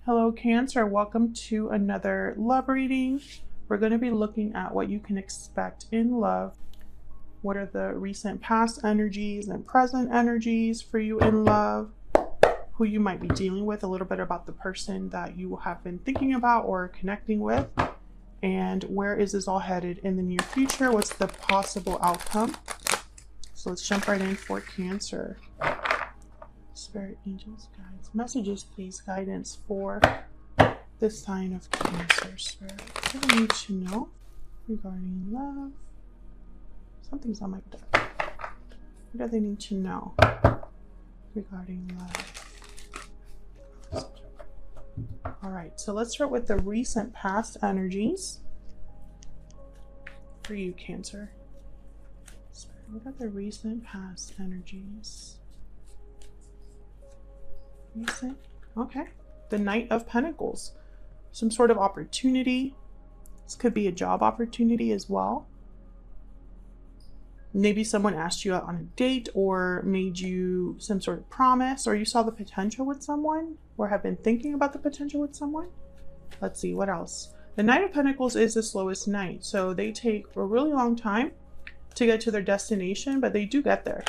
Hello, Cancer. Welcome to another love reading. We're going to be looking at what you can expect in love. What are the recent past energies and present energies for you in love? Who you might be dealing with, a little bit about the person that you have been thinking about or connecting with. And where is this all headed in the near future? What's the possible outcome? So let's jump right in for Cancer. Spirit, angels, guides, messages, please, guidance for this sign of Cancer. Spirit, what do you need to know regarding love? Something's on my deck. What do they need to know regarding love? All right, so let's start with the recent past energies for you, Cancer. Spirit, what are the recent past energies? Recent. Okay. The Knight of Pentacles. Some sort of opportunity. This could be a job opportunity as well. Maybe someone asked you out on a date or made you some sort of promise, or you saw the potential with someone or have been thinking about the potential with someone. Let's see, what else? The Knight of Pentacles is the slowest knight, so they take a really long time to get to their destination, but they do get there.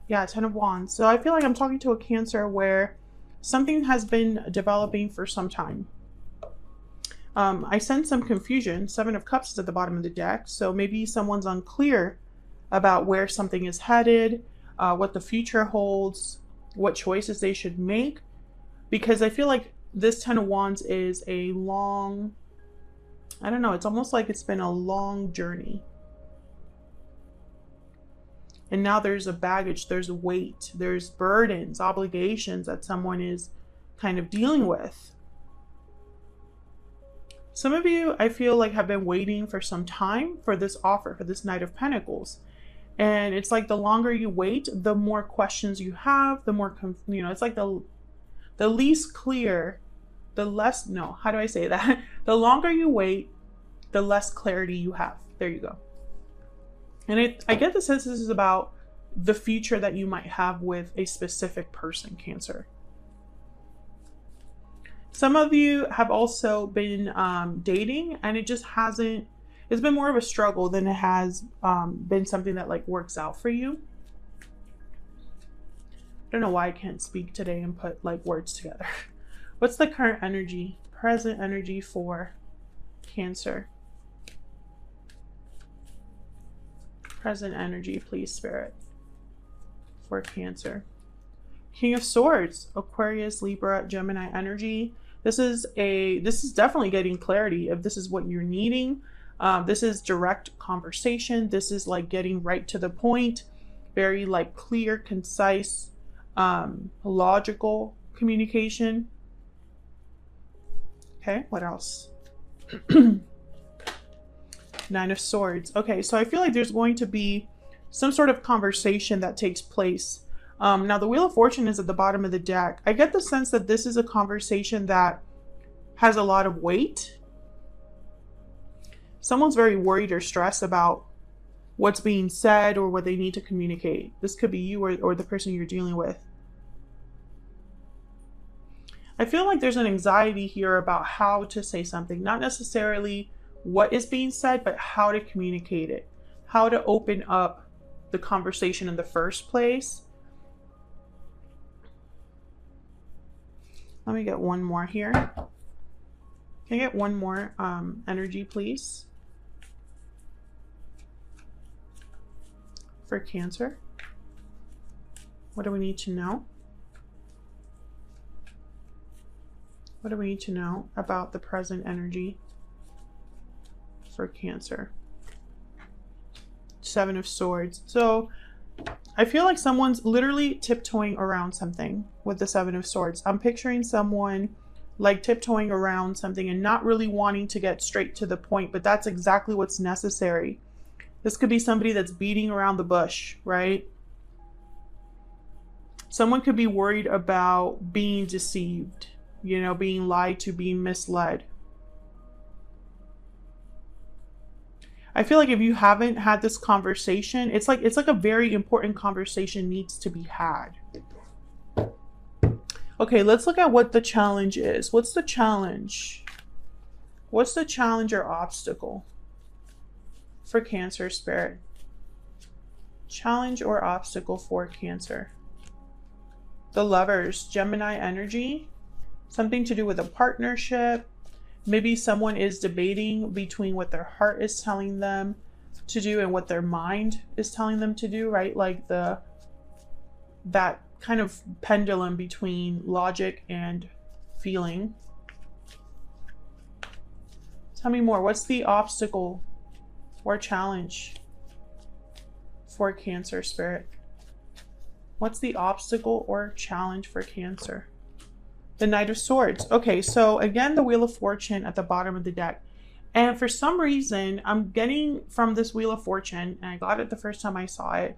Yeah, Ten of Wands. So I feel like I'm talking to a Cancer where something has been developing for some time. I sense some confusion. Seven of Cups is at the bottom of the deck. So maybe someone's unclear about where something is headed, what the future holds, what choices they should make. Because I feel like this Ten of Wands is a long, I don't know, it's almost like it's been a long journey. And now there's a baggage, there's a weight, there's burdens, obligations that someone is kind of dealing with. Some of you, I feel like, have been waiting for some time for this offer, for this Knight of Pentacles. And it's like the longer you wait, the more questions you have, the more, it's like the least clear, the less, no, how do I say that? The longer you wait, the less clarity you have. There you go. And I get the sense this is about the future that you might have with a specific person, Cancer. Some of you have also been dating, and it just hasn't, it's been more of a struggle than it has been something that like works out for you. I don't know why I can't speak today and put like words together. What's the current energy, present energy for Cancer? Present energy, please, Spirit, for Cancer. King of Swords, Aquarius, Libra, Gemini energy. This is definitely getting clarity if this is what you're needing. This is direct conversation. This is like getting right to the point, very like clear, concise, logical communication. Okay, what else? Nine of Swords. Okay, so I feel like there's going to be some sort of conversation that takes place. Now, the Wheel of Fortune is at the bottom of the deck. I get the sense that this is a conversation that has a lot of weight. Someone's very worried or stressed about what's being said or what they need to communicate. This could be you or the person you're dealing with. I feel like there's an anxiety here about how to say something, not necessarily what is being said, but how to communicate it, how to open up the conversation in the first place. Let me get one more here. Can I get one more energy, please? For Cancer. What do we need to know? What do we need to know about the present energy for Cancer? Seven of Swords. So I feel like someone's literally tiptoeing around something with the Seven of Swords. I'm picturing someone like tiptoeing around something and not really wanting to get straight to the point, but that's exactly what's necessary. This could be somebody that's beating around the bush, right? Someone could be worried about being deceived, being lied to, being misled. I feel like if you haven't had this conversation, it's like a very important conversation needs to be had. Okay, let's look at what the challenge is. What's the challenge? What's the challenge or obstacle for Cancer Spirit? Challenge or obstacle for Cancer. The Lovers, Gemini energy, something to do with a partnership. Maybe someone is debating between what their heart is telling them to do and what their mind is telling them to do, right? Like that kind of pendulum between logic and feeling. Tell me more. What's the obstacle or challenge for Cancer Spirit? What's the obstacle or challenge for Cancer? The Knight of Swords. Okay, so again, the Wheel of Fortune at the bottom of the deck. And for some reason, I'm getting from this Wheel of Fortune, and I got it the first time I saw it,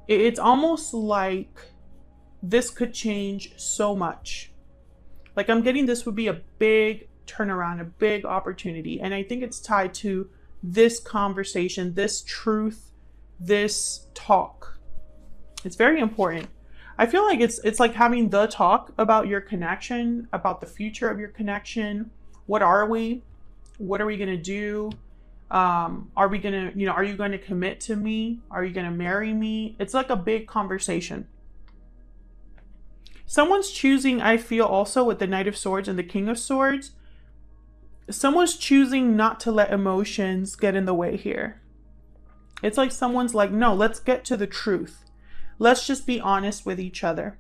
it's almost like this could change so much. Like I'm getting this would be a big turnaround, a big opportunity. And I think it's tied to this conversation, this truth, this talk. It's very important. I feel like it's like having the talk about your connection, about the future of your connection. What are we? What are we going to do? Are we going to, are you going to commit to me? Are you going to marry me? It's like a big conversation. Someone's choosing, I feel also with the Knight of Swords and the King of Swords, someone's choosing not to let emotions get in the way here. It's like someone's like, no, let's get to the truth. Let's just be honest with each other.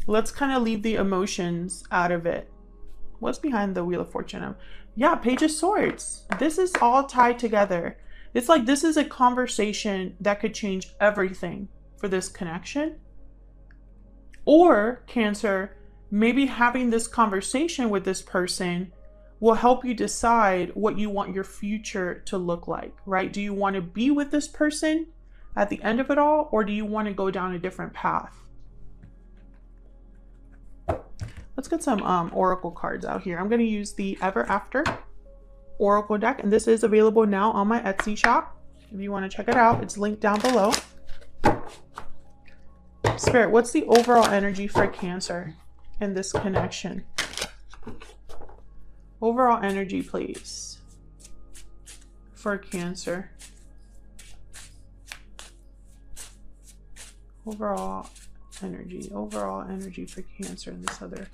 Let's kind of leave the emotions out of it. What's behind the Wheel of Fortune? Yeah, Page of Swords. This is all tied together. It's like this is a conversation that could change everything for this connection. Or, Cancer, maybe having this conversation with this person will help you decide what you want your future to look like, right? Do you want to be with this person at the end of it all, or do you want to go down a different path? Let's get some oracle cards out here. I'm going to use the Ever After oracle deck, and this is available now on my Etsy shop. If you want to check it out, it's linked down below. Spirit, what's the overall energy for Cancer in this connection? Overall energy, please, for Cancer. Overall energy for Cancer and this other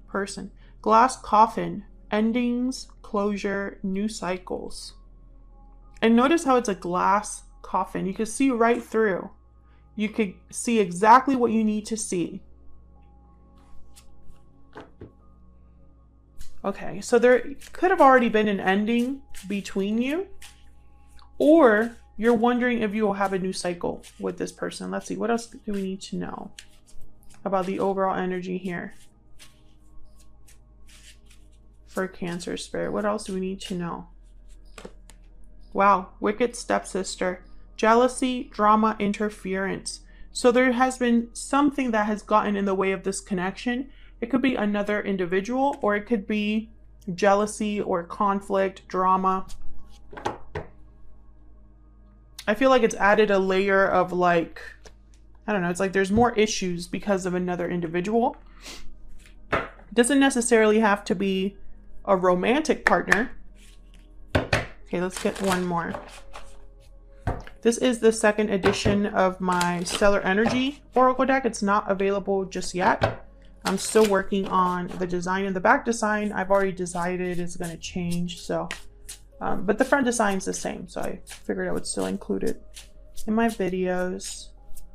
person. Glass coffin, endings, closure, new cycles. And notice how it's a glass coffin. You can see right through. You could see exactly what you need to see. Okay, so there could have already been an ending between you, or you're wondering if you will have a new cycle with this person. Let's see, what else do we need to know about the overall energy here for Cancer Spirit? What else do we need to know? Wow, wicked stepsister, jealousy, drama, interference. So there has been something that has gotten in the way of this connection. It could be another individual, or it could be jealousy or conflict, drama. I feel like it's added a layer of like, I don't know, it's like there's more issues because of another individual. It doesn't necessarily have to be a romantic partner. Okay, let's get one more. This is the second edition of my Stellar Energy Oracle deck. It's not available just yet. I'm still working on the design, and the back design I've already decided is going to change. So, but the front design is the same. So I figured I would still include it in my videos.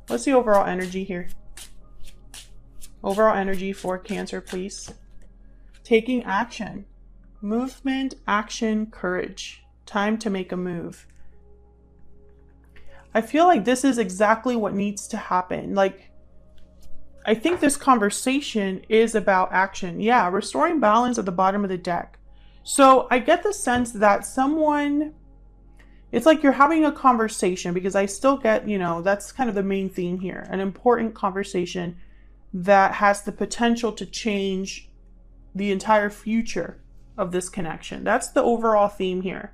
What's the overall energy here? Overall energy for Cancer, please. Taking action. Movement, action, courage. Time to make a move. I feel like this is exactly what needs to happen. Like, I think this conversation is about action. Yeah, restoring balance at the bottom of the deck. So I get the sense that someone, it's like you're having a conversation, because I still get, you know, that's kind of the main theme here. An important conversation that has the potential to change the entire future of this connection. That's the overall theme here.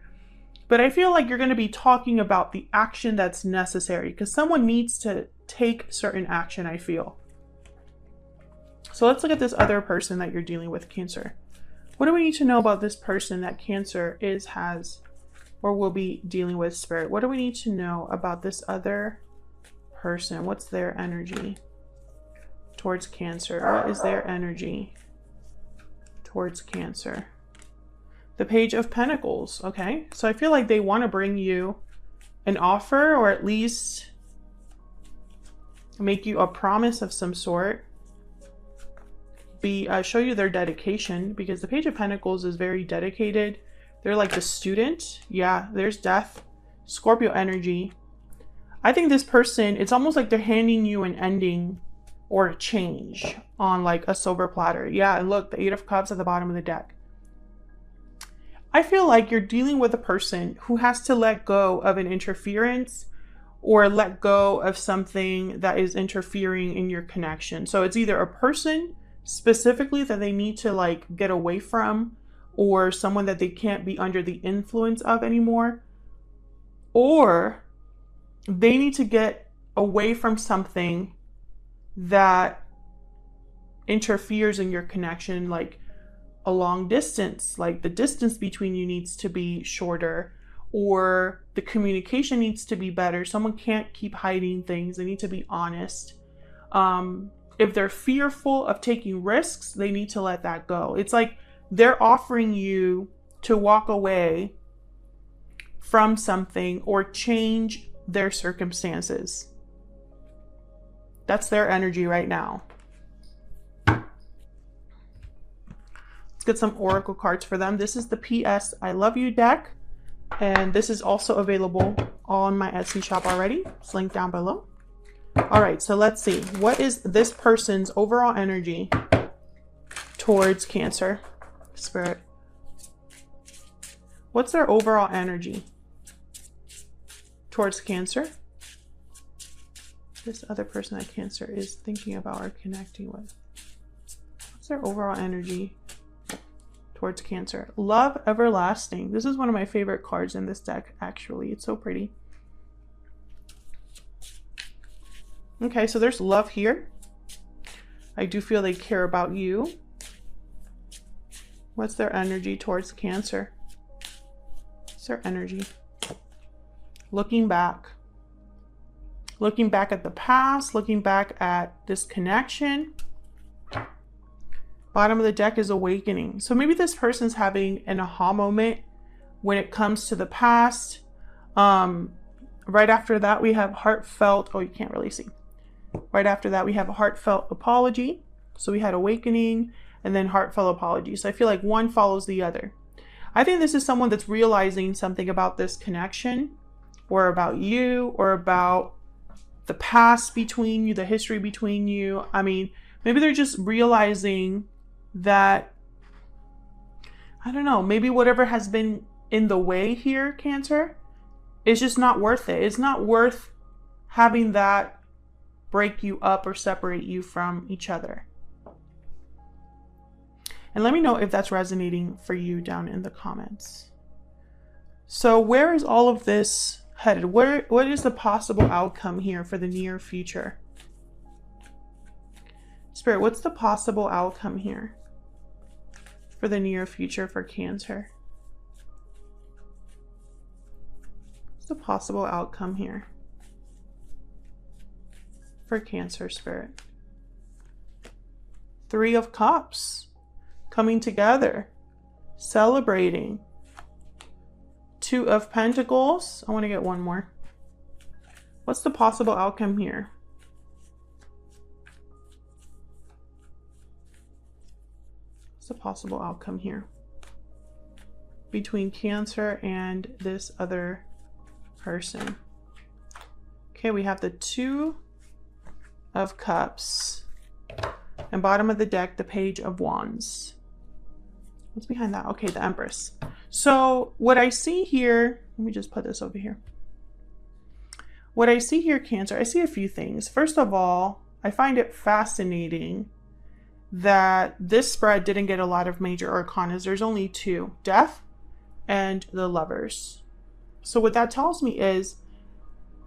But I feel like you're going to be talking about the action that's necessary, because someone needs to take certain action, I feel. So let's look at this other person that you're dealing with, Cancer. What do we need to know about this person that Cancer has, or will be dealing with, Spirit? What do we need to know about this other person? What's their energy towards Cancer? What is their energy towards Cancer? The Page of Pentacles. Okay, so I feel like they want to bring you an offer, or at least make you a promise of some sort. Show you their dedication, because the Page of Pentacles is very dedicated. They're like the student. Yeah, there's Death, Scorpio energy. I think this person, it's almost like they're handing you an ending or a change on like a silver platter. Yeah, and look, the Eight of Cups at the bottom of the deck. I feel like you're dealing with a person who has to let go of an interference or let go of something that is interfering in your connection. So it's either a person specifically that they need to like get away from, or someone that they can't be under the influence of anymore, or they need to get away from something that interferes in your connection, like a long distance, like the distance between you needs to be shorter, or the communication needs to be better. Someone can't keep hiding things. They need to be honest. If they're fearful of taking risks, they need to let that go. It's like they're offering you to walk away from something or change their circumstances. That's their energy right now. Let's get some oracle cards for them. This is the PS I Love You deck, and this is also available on my Etsy shop already. It's linked down below. All right, so let's see. What is this person's overall energy towards Cancer? Spirit. What's their overall energy towards Cancer? This other person that Cancer is thinking about or connecting with. What's their overall energy towards Cancer? Love Everlasting. This is one of my favorite cards in this deck, actually. It's so pretty. Okay, so there's love here. I do feel they care about you. What's their energy towards Cancer? What's their energy? Looking back. Looking back at the past, looking back at this connection. Bottom of the deck is Awakening. So maybe this person's having an aha moment when it comes to the past. Right after that, we have Heartfelt. Oh, you can't really see. Right after that, we have a Heartfelt Apology. So we had Awakening and then Heartfelt Apology. So I feel like one follows the other. I think this is someone that's realizing something about this connection, or about you, or about the past between you, the history between you. I mean, maybe they're just realizing that, I don't know, maybe whatever has been in the way here, Cancer, is just not worth it. It's not worth having that break you up or separate you from each other. And let me know if that's resonating for you down in the comments. So where is all of this headed? What is the possible outcome here for the near future? Spirit, what's the possible outcome here for the near future for Cancer? What's the possible outcome here for Cancer, Spirit? Three of Cups. Coming together. Celebrating. Two of Pentacles. I want to get one more. What's the possible outcome here? What's the possible outcome here between Cancer and this other person? Okay, we have the Two of Cups, and bottom of the deck, the Page of Wands. What's behind that? Okay, the Empress. So what I see here, let me just put this over here. What I see here, Cancer, I see a few things. First of all, I find it fascinating that this spread didn't get a lot of major arcanas. There's only two, Death and the Lovers. So what that tells me is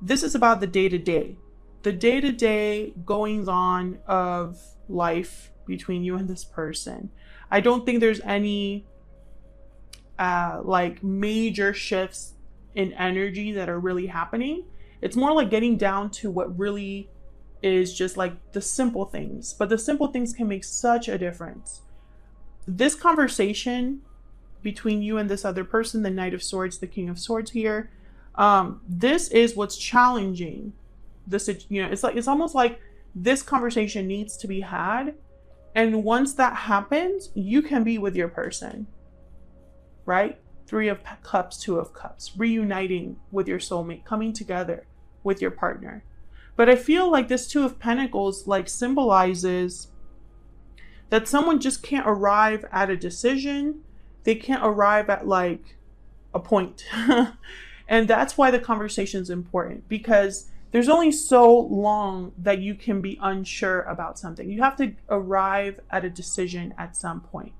this is about the day-to-day. The day-to-day goings on of life between you and this person. I don't think there's any like major shifts in energy that are really happening. It's more like getting down to what really is just like the simple things, but the simple things can make such a difference. This conversation between you and this other person, the Knight of Swords, the King of Swords here, this is what's challenging this. It's almost like this conversation needs to be had, and once that happens, you can be with your person, right? 3 of Cups, 2 of Cups, reuniting with your soulmate, coming together with your partner. But I feel like this 2 of Pentacles like symbolizes that someone just can't arrive at a decision. They can't arrive at like a point. And that's why the conversation is important, because there's only so long that you can be unsure about something. You have to arrive at a decision at some point.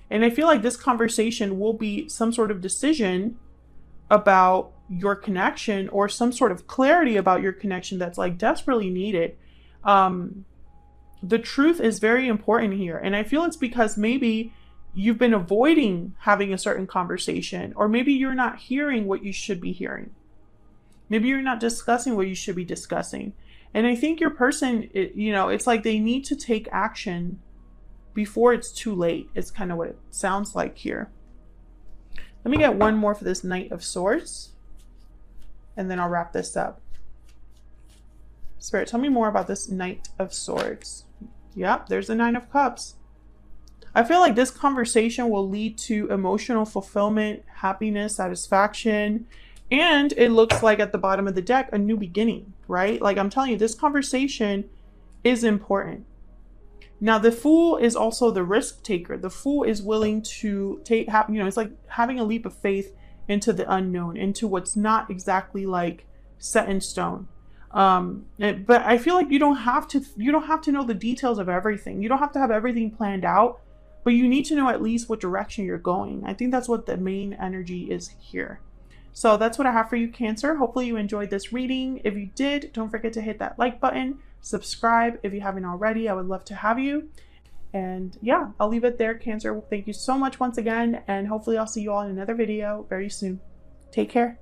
And I feel like this conversation will be some sort of decision about your connection, or some sort of clarity about your connection that's like desperately needed. The truth is very important here. And I feel it's because maybe you've been avoiding having a certain conversation, or maybe you're not hearing what you should be hearing. Maybe you're not discussing what you should be discussing. And I think your person, it's like they need to take action before it's too late. It's kind of what it sounds like here. Let me get one more for this Knight of Swords, and then I'll wrap this up. Spirit, tell me more about this Knight of Swords. Yep, there's the 9 of Cups. I feel like this conversation will lead to emotional fulfillment, happiness, satisfaction, and it looks like at the bottom of the deck, a new beginning, right? Like I'm telling you, this conversation is important. Now, the Fool is also the risk taker. The Fool is willing to it's like having a leap of faith into the unknown, into what's not exactly like set in stone. But I feel like you don't have to know the details of everything. You don't have to have everything planned out, but you need to know at least what direction you're going. I think that's what the main energy is here. So that's what I have for you, Cancer. Hopefully you enjoyed this reading. If you did, don't forget to hit that like button. Subscribe if you haven't already. I would love to have you. And yeah, I'll leave it there, Cancer. Thank you so much once again, and hopefully I'll see you all in another video very soon. Take care.